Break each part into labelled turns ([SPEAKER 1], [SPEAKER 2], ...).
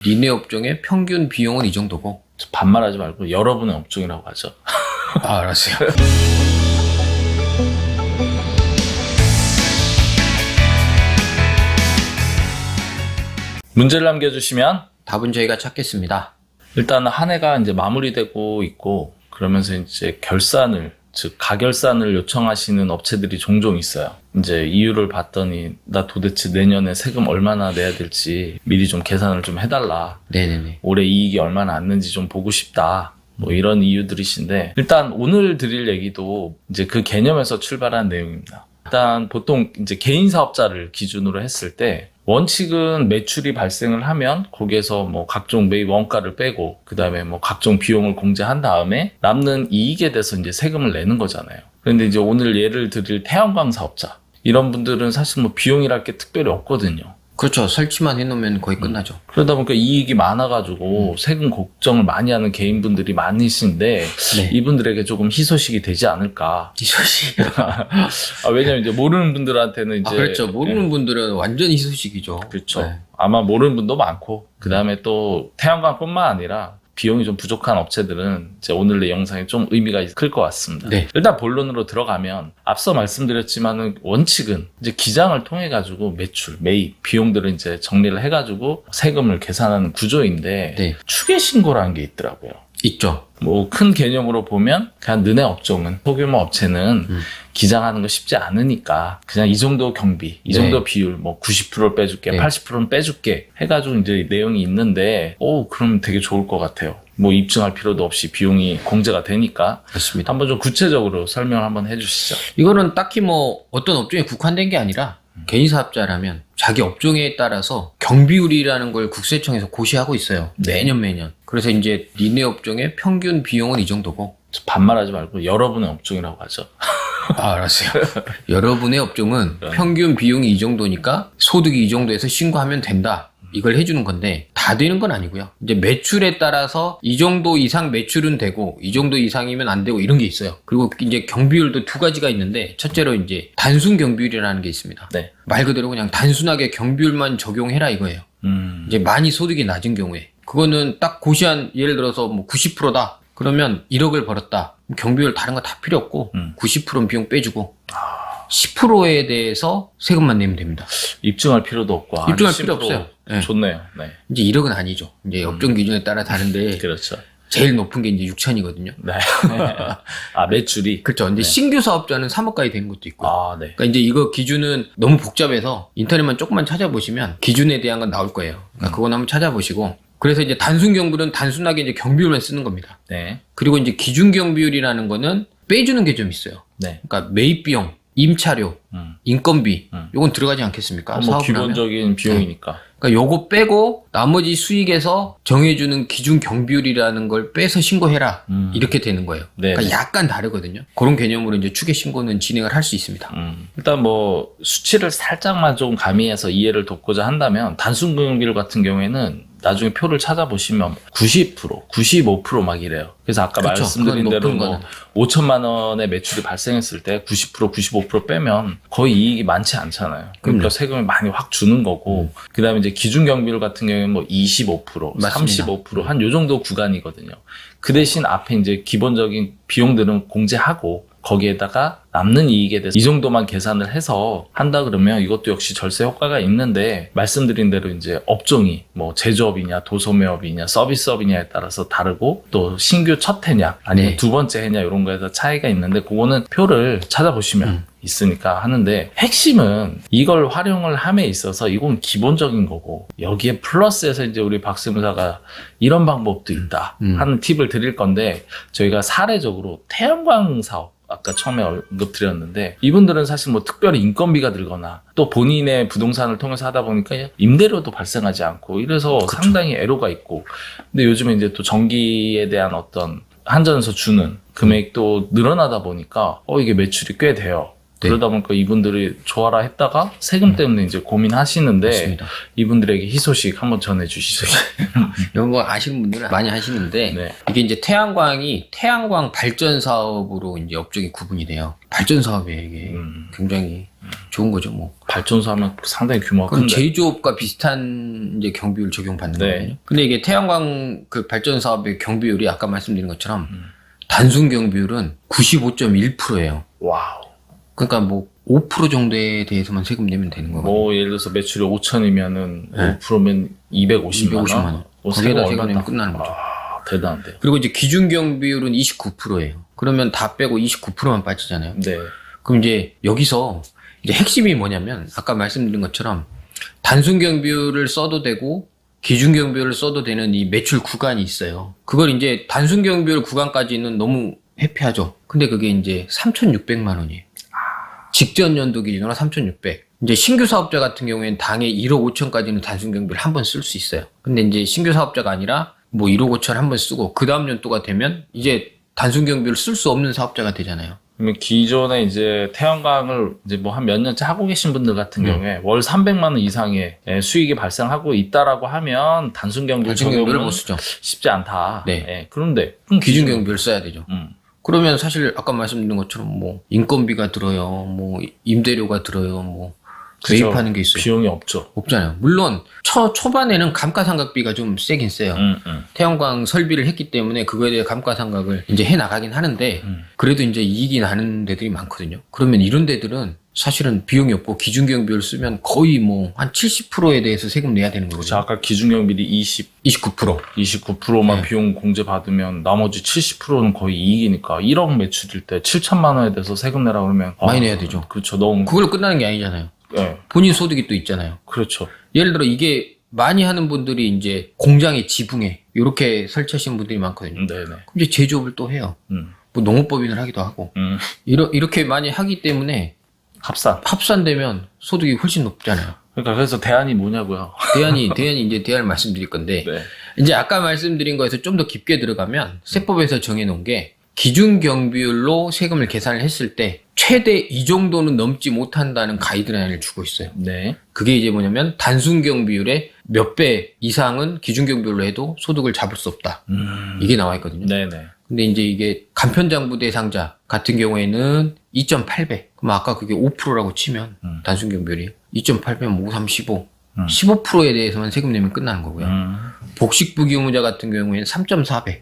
[SPEAKER 1] 니네 업종의 평균 비용은 이 정도고.
[SPEAKER 2] 반말하지 말고 여러분의 업종이라고 하죠.
[SPEAKER 1] 아, 알았어요.
[SPEAKER 2] 문제를 남겨주시면
[SPEAKER 1] 답은 저희가 찾겠습니다.
[SPEAKER 2] 일단 한 해가 이제 마무리되고 있고 그러면서 이제 결산을 즉 가결산을 요청하시는 업체들이 종종 있어요. 이제 이유를 봤더니 나 도대체 내년에 세금 얼마나 내야 될지 미리 좀 계산을 좀 해달라.
[SPEAKER 1] 네네네.
[SPEAKER 2] 올해 이익이 얼마나 났는지 좀 보고 싶다. 뭐 이런 이유들이신데 일단 오늘 드릴 얘기도 이제 그 개념에서 출발한 내용입니다. 일단 보통 이제 개인 사업자를 기준으로 했을 때 원칙은 매출이 발생을 하면 거기에서 뭐 각종 매입 원가를 빼고 그 다음에 뭐 각종 비용을 공제한 다음에 남는 이익에 대해서 이제 세금을 내는 거잖아요. 그런데 이제 오늘 예를 드릴 태양광 사업자 이런 분들은 사실 뭐 비용이랄 게 특별히 없거든요.
[SPEAKER 1] 그렇죠. 설치만 해놓으면 거의 끝나죠.
[SPEAKER 2] 그러다 보니까 이익이 많아가지고 세금 걱정을 많이 하는 개인분들이 많으신데
[SPEAKER 1] 네.
[SPEAKER 2] 이분들에게 조금 희소식이 되지 않을까.
[SPEAKER 1] 희소식.
[SPEAKER 2] 왜냐면 이제 모르는 분들한테는 이제
[SPEAKER 1] 그렇죠. 모르는 분들은 완전 희소식이죠.
[SPEAKER 2] 그렇죠.
[SPEAKER 1] 네.
[SPEAKER 2] 아마 모르는 분도 많고 그 다음에 또 태양광뿐만 아니라 비용이 좀 부족한 업체들은 이제 오늘 내 영상이 좀 의미가 클 것 같습니다.
[SPEAKER 1] 네.
[SPEAKER 2] 일단 본론으로 들어가면 앞서 말씀드렸지만은 원칙은 이제 기장을 통해 가지고 매출, 매입, 비용들을 이제 정리를 해가지고 세금을 계산하는 구조인데
[SPEAKER 1] 네.
[SPEAKER 2] 추계 신고라는 게 있더라고요.
[SPEAKER 1] 있죠.
[SPEAKER 2] 뭐 큰 개념으로 보면 그냥 너네 업종은 소규모 업체는 기장하는 거 쉽지 않으니까 그냥 이 정도 경비, 이 정도 비율 뭐 90%를 빼줄게,
[SPEAKER 1] 네.
[SPEAKER 2] 80%는 빼줄게 해가지고 이제 내용이 있는데 그럼 되게 좋을 것 같아요. 뭐 입증할 필요도 없이 비용이 공제가 되니까
[SPEAKER 1] 그렇습니다.
[SPEAKER 2] 한번 좀 구체적으로 설명을 한번 해주시죠.
[SPEAKER 1] 이거는 딱히 뭐 어떤 업종에 국한된 게 아니라 개인 사업자라면 자기 업종에 따라서 경비율이라는 걸 국세청에서 고시하고 있어요. 매년. 그래서 이제 니네 업종의 평균 비용은 이 정도고.
[SPEAKER 2] 반말하지 말고 여러분의 업종이라고 하죠.
[SPEAKER 1] 아, 알았어요. 여러분의 업종은 평균 비용이 이 정도니까 소득이 이 정도에서 신고하면 된다. 이걸 해주는 건데 다 되는 건 아니고요. 이제 매출에 따라서 이 정도 이상 매출은 되고 이 정도 이상이면 안 되고 이런 게 있어요. 그리고 이제 경비율도 두 가지가 있는데 첫째로 이제 단순 경비율이라는 게 있습니다.
[SPEAKER 2] 네.
[SPEAKER 1] 말 그대로 그냥 단순하게 경비율만 적용해라 이거예요. 이제 많이 소득이 낮은 경우에 그거는 딱 고시한 예를 들어서 뭐 90%다. 그러면 1억을 벌었다. 경비율 다른 거 다 필요 없고 90%는 비용 빼주고 10%에 대해서 세금만 내면 됩니다.
[SPEAKER 2] 입증할 필요도 없고
[SPEAKER 1] 입증할 필요 없어요. 네.
[SPEAKER 2] 좋네요. 네.
[SPEAKER 1] 이제 1억은 아니죠. 이제 업종 기준에 따라 다른데
[SPEAKER 2] 그렇죠.
[SPEAKER 1] 제일 높은 게 이제 6천이거든요.
[SPEAKER 2] 네. 매출이.
[SPEAKER 1] 그렇죠. 근데 신규 사업자는 3억까지 되는 것도 있고.
[SPEAKER 2] 네.
[SPEAKER 1] 그러니까 이제 이거 기준은 너무 복잡해서 인터넷만 조금만 찾아보시면 기준에 대한 건 나올 거예요. 그러니까 그건 한번 찾아보시고. 그래서 이제 단순 경비율은 단순하게 이제 경비율만 쓰는 겁니다.
[SPEAKER 2] 네.
[SPEAKER 1] 그리고 이제 기준 경비율이라는 거는 빼주는 게 좀 있어요.
[SPEAKER 2] 네.
[SPEAKER 1] 그러니까 매입 비용, 임차료, 인건비, 요건 들어가지 않겠습니까?
[SPEAKER 2] 뭐
[SPEAKER 1] 사업을
[SPEAKER 2] 기본적인
[SPEAKER 1] 하면.
[SPEAKER 2] 비용이니까.
[SPEAKER 1] 그러니까 요거 빼고 나머지 수익에서 정해주는 기준 경비율이라는 걸 빼서 신고해라. 이렇게 되는 거예요.
[SPEAKER 2] 네.
[SPEAKER 1] 그러니까 약간 다르거든요. 그런 개념으로 이제 추계 신고는 진행을 할 수 있습니다.
[SPEAKER 2] 일단 뭐 수치를 살짝만 좀 가미해서 이해를 돕고자 한다면 단순 경비율 같은 경우에는 나중에 표를 찾아보시면 90%, 95% 막 이래요. 그래서 아까
[SPEAKER 1] 그렇죠.
[SPEAKER 2] 말씀드린
[SPEAKER 1] 그건
[SPEAKER 2] 대로
[SPEAKER 1] 높은
[SPEAKER 2] 뭐
[SPEAKER 1] 거는.
[SPEAKER 2] 5천만 원의 매출이 발생했을 때 90%, 95% 빼면 거의 이익이 많지 않잖아요. 그러니까 세금을 많이 확 주는 거고 그 다음에 이제 기준 경비율 같은 경우에는 뭐 25%,
[SPEAKER 1] 맞습니다.
[SPEAKER 2] 35% 한 요 정도 구간이거든요. 그 대신 앞에 이제 기본적인 비용들은 공제하고 거기에다가 남는 이익에 대해서 이 정도만 계산을 해서 한다 그러면 이것도 역시 절세 효과가 있는데 말씀드린 대로 이제 업종이 뭐 제조업이냐 도소매업이냐 서비스업이냐에 따라서 다르고 또 신규 첫 해냐 아니면
[SPEAKER 1] 네.
[SPEAKER 2] 두 번째 해냐 이런 거에서 차이가 있는데 그거는 표를 찾아보시면 있으니까 하는데 핵심은 이걸 활용을 함에 있어서 이건 기본적인 거고 여기에 플러스해서 이제 우리 박세무사가 이런 방법도 있다 하는 팁을 드릴 건데 저희가 사례적으로 태양광 사업 아까 처음에 언급드렸는데 이분들은 사실 뭐 특별히 인건비가 들거나 또 본인의 부동산을 통해서 하다 보니까 임대료도 발생하지 않고 이래서
[SPEAKER 1] 그쵸.
[SPEAKER 2] 상당히 애로가 있고 근데 요즘에 이제 또 전기에 대한 어떤 한전에서 주는 금액도 늘어나다 보니까 이게 매출이 꽤 돼요.
[SPEAKER 1] 네.
[SPEAKER 2] 그러다 보니까 이분들이 좋아라 했다가 세금 때문에 이제 고민하시는데
[SPEAKER 1] 맞습니다.
[SPEAKER 2] 이분들에게 희소식 한번 전해주시죠.
[SPEAKER 1] 이런 거 아시는 분들은 많이 하시는데
[SPEAKER 2] 네.
[SPEAKER 1] 이게 이제 태양광이 태양광 발전 사업으로 이제 업종이 구분이 돼요. 발전 사업이에요, 이게. 굉장히 좋은 거죠, 뭐.
[SPEAKER 2] 발전소 하면 상당히 규모가
[SPEAKER 1] 그럼
[SPEAKER 2] 큰데.
[SPEAKER 1] 제조업과 비슷한 이제 경비율 적용받는
[SPEAKER 2] 네.
[SPEAKER 1] 거거든요. 근데 이게 태양광 그 발전 사업의 경비율이 아까 말씀드린 것처럼 단순 경비율은 95.1%예요.
[SPEAKER 2] 와우.
[SPEAKER 1] 그러니까 뭐 5% 정도에 대해서만 세금 내면 되는 거거든요.
[SPEAKER 2] 뭐 예를 들어서 매출이 5천이면은
[SPEAKER 1] 네.
[SPEAKER 2] 5%면 250만 원.
[SPEAKER 1] 250만 원.
[SPEAKER 2] 뭐
[SPEAKER 1] 거기에다
[SPEAKER 2] 세금
[SPEAKER 1] 세금 내면
[SPEAKER 2] 얼마나
[SPEAKER 1] 끝나는 거죠.
[SPEAKER 2] 아, 대단한데요.
[SPEAKER 1] 그리고 이제 기준 경비율은 29%예요. 그러면 다 빼고 29%만 빠지잖아요.
[SPEAKER 2] 네.
[SPEAKER 1] 그럼 이제 여기서 이제 핵심이 뭐냐면 아까 말씀드린 것처럼 단순 경비율을 써도 되고 기준 경비율을 써도 되는 이 매출 구간이 있어요. 그걸 이제 단순 경비율 구간까지는 너무 회피하죠. 근데 그게 이제 3,600만 원이에요. 직전 연도 기준으로 3,600. 이제 신규 사업자 같은 경우에는 당해 1억 5천까지는 단순 경비를 한 번 쓸 수 있어요. 근데 이제 신규 사업자가 아니라 뭐 1억 5천 한 번 쓰고 그 다음 연도가 되면 이제 단순 경비를 쓸 수 없는 사업자가 되잖아요.
[SPEAKER 2] 그러면 기존에 이제 태양광을 이제 뭐 한 몇 년째 하고 계신 분들 같은 경우에 월 300만 원 이상의 수익이 발생하고 있다라고 하면 단순 경비
[SPEAKER 1] 단순 경비를
[SPEAKER 2] 적용은
[SPEAKER 1] 못 쓰죠.
[SPEAKER 2] 쉽지 않다.
[SPEAKER 1] 네.
[SPEAKER 2] 예, 그런데
[SPEAKER 1] 기준 경비를 써야 되죠.
[SPEAKER 2] 음.
[SPEAKER 1] 그러면 사실 아까 말씀드린 것처럼 뭐 인건비가 들어요, 뭐 임대료가 들어요, 뭐
[SPEAKER 2] 그죠.
[SPEAKER 1] 매입하는 게 있어요.
[SPEAKER 2] 비용이 없죠.
[SPEAKER 1] 없잖아요. 물론 초반에는 감가상각비가 좀 세긴 세요. 태양광 설비를 했기 때문에 그거에 대해 감가상각을 이제 해 나가긴 하는데 그래도 이제 이익이 나는 데들이 많거든요. 그러면 이런 데들은 사실은 비용이 없고 기준 경비를 쓰면 거의 뭐 한 70%에 대해서 세금 내야 되는
[SPEAKER 2] 자,
[SPEAKER 1] 거죠.
[SPEAKER 2] 아까 기준 경비리
[SPEAKER 1] 29%.
[SPEAKER 2] 29%만
[SPEAKER 1] 네.
[SPEAKER 2] 비용 공제 받으면 나머지 70%는 거의 이익이니까 1억 매출일 때 7천만 원에 대해서 세금 내라 그러면
[SPEAKER 1] 많이 내야 되죠.
[SPEAKER 2] 그렇죠. 너무
[SPEAKER 1] 그걸로 끝나는 게 아니잖아요.
[SPEAKER 2] 예.
[SPEAKER 1] 본인 소득이 또 있잖아요.
[SPEAKER 2] 그렇죠.
[SPEAKER 1] 예를 들어 이게 많이 하는 분들이 이제 공장에 지붕에 이렇게 설치하시는 분들이 많거든요.
[SPEAKER 2] 네네.
[SPEAKER 1] 그럼 이제 제조업을 또 해요.
[SPEAKER 2] 음.
[SPEAKER 1] 뭐 농업법인을 하기도 하고 이렇게 많이 하기 때문에
[SPEAKER 2] 합산.
[SPEAKER 1] 합산되면 소득이 훨씬 높잖아요.
[SPEAKER 2] 그러니까 그래서 대안이 뭐냐고요.
[SPEAKER 1] 대안이 이제 대안을 말씀드릴 건데
[SPEAKER 2] 네.
[SPEAKER 1] 이제 아까 말씀드린 거에서 좀 더 깊게 들어가면 세법에서 정해놓은 게 기준 경비율로 세금을 계산을 했을 때 최대 이 정도는 넘지 못한다는 가이드라인을 주고 있어요.
[SPEAKER 2] 네.
[SPEAKER 1] 그게 이제 뭐냐면 단순 경비율의 몇 배 이상은 기준 경비율로 해도 소득을 잡을 수 없다. 이게 나와 있거든요.
[SPEAKER 2] 네네.
[SPEAKER 1] 근데 이제 이게 간편장부 대상자 같은 경우에는 2.8배. 그럼 아까 그게 5%라고 치면 단순 경비율이 2.8배면 5, 3, 15. 15%에 대해서만 세금 내면 끝나는 거고요. 복식부기 의무자 같은 경우에는 3.4배.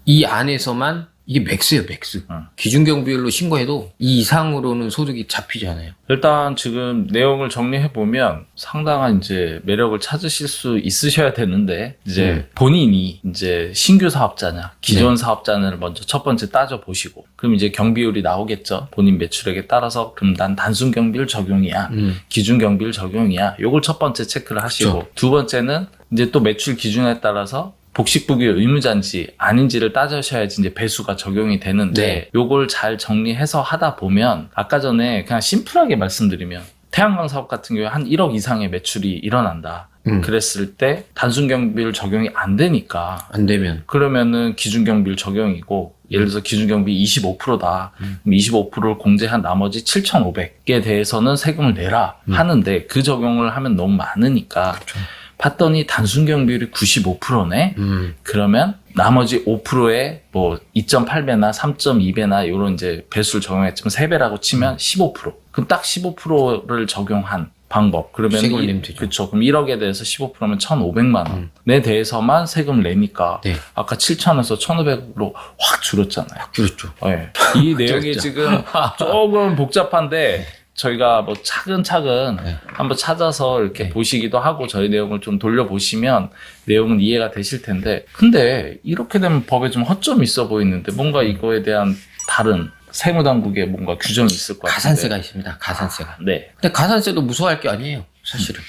[SPEAKER 1] 이 안에서만 이게 맥스예요, 맥스. 기준 경비율로 신고해도 이 이상으로는 소득이 잡히지 않아요.
[SPEAKER 2] 일단 지금 내용을 정리해보면 상당한 이제 매력을 찾으실 수 있으셔야 되는데, 이제 본인이 이제 신규 사업자냐, 기존 사업자냐를 먼저 첫 번째 따져보시고, 그럼 이제 경비율이 나오겠죠. 본인 매출액에 따라서, 그럼 난 단순 경비율 적용이야, 기준 경비율 적용이야. 요걸 첫 번째 체크를 하시고,
[SPEAKER 1] 그쵸.
[SPEAKER 2] 두 번째는 이제 또 매출 기준에 따라서 복식부기 의무자인지 아닌지를 따져셔야지 이제 배수가 적용이 되는데
[SPEAKER 1] 네.
[SPEAKER 2] 요걸 잘 정리해서 하다 보면 아까 전에 그냥 심플하게 말씀드리면 태양광 사업 같은 경우에 한 1억 이상의 매출이 일어난다. 그랬을 때 단순 경비율 적용이 안 되니까
[SPEAKER 1] 안 되면.
[SPEAKER 2] 그러면은 기준 경비율 적용이고 예를 들어서 기준 경비 25%다. 그럼 25%를 공제한 나머지 7,500에 대해서는 세금을 내라 하는데 그 적용을 하면 너무 많으니까
[SPEAKER 1] 그렇죠.
[SPEAKER 2] 봤더니 단순 경비율이 95%네? 그러면 나머지 5%에 뭐 2.8배나 3.2배나 요런 이제 배수를 적용했지만 3배라고 치면 15%. 그럼 딱 15%를 적용한 방법. 그러면
[SPEAKER 1] 세금을 내면 되죠.
[SPEAKER 2] 그렇죠. 그럼 1억에 대해서 15%면 1,500만 원에 대해서만 세금을 내니까
[SPEAKER 1] 네.
[SPEAKER 2] 아까 7,000원에서 1,500으로 확 줄었잖아요.
[SPEAKER 1] 그렇죠.
[SPEAKER 2] 네. 이 내용이 지금 조금 복잡한데 저희가 뭐 차근차근 한번 찾아서 이렇게 보시기도 하고 저희 내용을 좀 돌려보시면 내용은 이해가 되실 텐데 근데 이렇게 되면 법에 좀 허점이 있어 보이는데 뭔가 이거에 대한 다른 세무당국에 뭔가 규정이 있을 것 같아요.
[SPEAKER 1] 가산세가 있습니다. 가산세가.
[SPEAKER 2] 네.
[SPEAKER 1] 근데 가산세도 무서워할 게 아니에요. 사실은.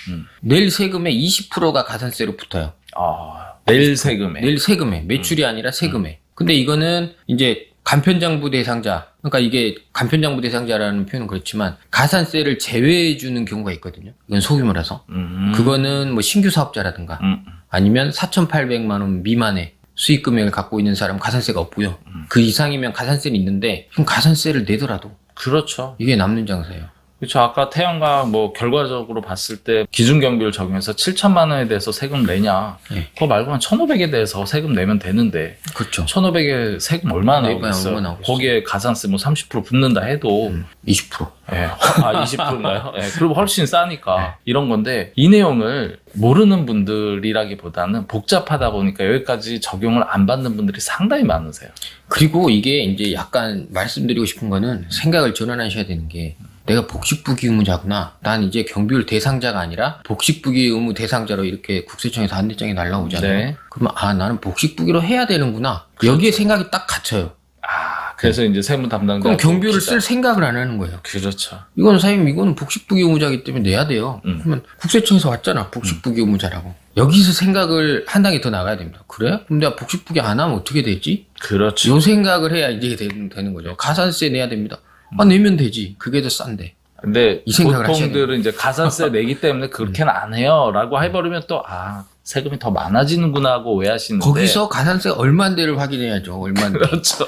[SPEAKER 1] 낼 세금의 20%가 가산세로 붙어요.
[SPEAKER 2] 낼 세금에.
[SPEAKER 1] 낼 세금에. 매출이 아니라 세금에. 근데 이거는 이제 간편장부 대상자, 그러니까 이게 간편장부 대상자라는 표현은 그렇지만 가산세를 제외해 주는 경우가 있거든요. 이건 소규모라서. 그거는 뭐 신규 사업자라든가 아니면 4,800만 원 미만의 수익 금액을 갖고 있는 사람 가산세가 없고요. 그 이상이면 가산세는 있는데 그럼 가산세를 내더라도
[SPEAKER 2] 그렇죠.
[SPEAKER 1] 이게 남는 장사예요.
[SPEAKER 2] 그렇죠. 아까 태양광 뭐 결과적으로 봤을 때 기준경비를 적용해서 7천만 원에 대해서 세금 내냐.
[SPEAKER 1] 네.
[SPEAKER 2] 그거 말고 한 1,500에 대해서 세금 내면 되는데
[SPEAKER 1] 그렇죠.
[SPEAKER 2] 1,500에 세금 얼마나
[SPEAKER 1] 네,
[SPEAKER 2] 나오겠어요?
[SPEAKER 1] 얼마 나오겠어요?
[SPEAKER 2] 거기에 가산세 뭐 30% 붙는다 해도
[SPEAKER 1] 20%.
[SPEAKER 2] 예. 아, 20%인가요? 예. 그럼 훨씬 싸니까 이런 건데 이 내용을 모르는 분들이라기보다는 복잡하다 보니까 여기까지 적용을 안 받는 분들이 상당히 많으세요.
[SPEAKER 1] 그리고 이게 이제 약간 말씀드리고 싶은 거는 생각을 전환하셔야 되는 게 내가 복식부기 의무자구나. 난 이제 경비율 대상자가 아니라 복식부기 의무 대상자로 이렇게 국세청에서 안내장이 날라오잖아요.
[SPEAKER 2] 네.
[SPEAKER 1] 그러면 아 나는 복식부기로 해야 되는구나. 여기에 생각이 딱 갇혀요.
[SPEAKER 2] 아, 그래서 이제 세무 담당자
[SPEAKER 1] 그럼 경비율을 쓸 생각을 안 하는 거예요.
[SPEAKER 2] 그렇죠.
[SPEAKER 1] 이건 사장님 이거는 복식부기 의무자이기 때문에 내야 돼요. 그러면 국세청에서 왔잖아. 복식부기 의무자라고. 여기서 생각을 한 단계 더 나가야 됩니다. 그래? 그럼 내가 복식부기 안 하면 어떻게 되지?
[SPEAKER 2] 그렇죠.
[SPEAKER 1] 요 생각을 해야 이제 되는 거죠. 가산세 내야 됩니다. 아 내면 되지. 그게 더 싼데.
[SPEAKER 2] 근데
[SPEAKER 1] 이 생각을 하셔야
[SPEAKER 2] 보통들은 이제 가산세 내기 때문에 그렇게는 안 해요라고 해버리면 또 아 세금이 더 많아지는구나 하고 오해하시는데
[SPEAKER 1] 거기서 가산세 얼마인데를 확인해야죠. 얼마인데.
[SPEAKER 2] 그렇죠.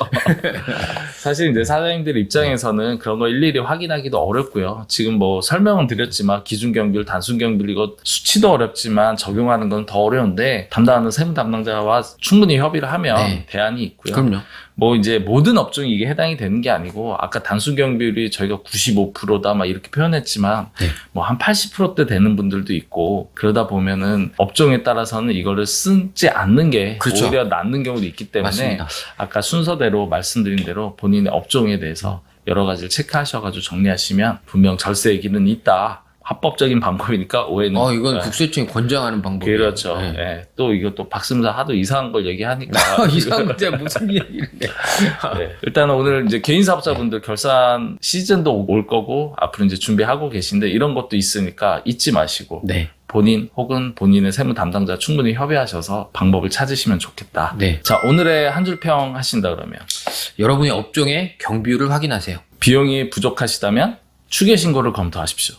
[SPEAKER 2] 사실 이제 사장님들 입장에서는 그런 거 일일이 확인하기도 어렵고요. 지금 뭐 설명은 드렸지만 기준경비율, 단순경비율 이거 수치도 어렵지만 적용하는 건 더 어려운데 담당하는 세무 담당자와 충분히 협의를 하면
[SPEAKER 1] 네.
[SPEAKER 2] 대안이 있고요.
[SPEAKER 1] 그럼요.
[SPEAKER 2] 뭐 이제 모든 업종이 이게 해당이 되는 게 아니고 아까 단순경비율이 저희가 95%다 막 이렇게 표현했지만
[SPEAKER 1] 네.
[SPEAKER 2] 뭐 한 80%대 되는 분들도 있고 그러다 보면은 업종에 따라서는 이거를 쓰지 않는 게
[SPEAKER 1] 그렇죠.
[SPEAKER 2] 오히려 낫는 경우도 있기 때문에
[SPEAKER 1] 맞습니다.
[SPEAKER 2] 아까 순서대로 말씀드린 대로 본인의 업종에 대해서 여러 가지를 체크하셔가지고 정리하시면 분명 절세의 길은 있다. 합법적인 방법이니까 오해는
[SPEAKER 1] 이건
[SPEAKER 2] 네.
[SPEAKER 1] 국세청이 권장하는 방법이에요.
[SPEAKER 2] 그렇죠.
[SPEAKER 1] 네.
[SPEAKER 2] 예. 또 이것도 박스무사 하도 이상한 걸 얘기하니까
[SPEAKER 1] 이상한 문제 무슨 얘기를 해.
[SPEAKER 2] 네. 일단 오늘 이제 개인 사업자분들 결산 시즌도 올 거고 앞으로 이제 준비하고 계신데 이런 것도 있으니까 잊지 마시고
[SPEAKER 1] 네.
[SPEAKER 2] 본인 혹은 본인의 세무 담당자 충분히 협의하셔서 방법을 찾으시면 좋겠다.
[SPEAKER 1] 네.
[SPEAKER 2] 자, 오늘의 한 줄 평 하신다 그러면
[SPEAKER 1] 여러분의 업종의 경비율을 확인하세요.
[SPEAKER 2] 비용이 부족하시다면 추계 신고를 검토하십시오.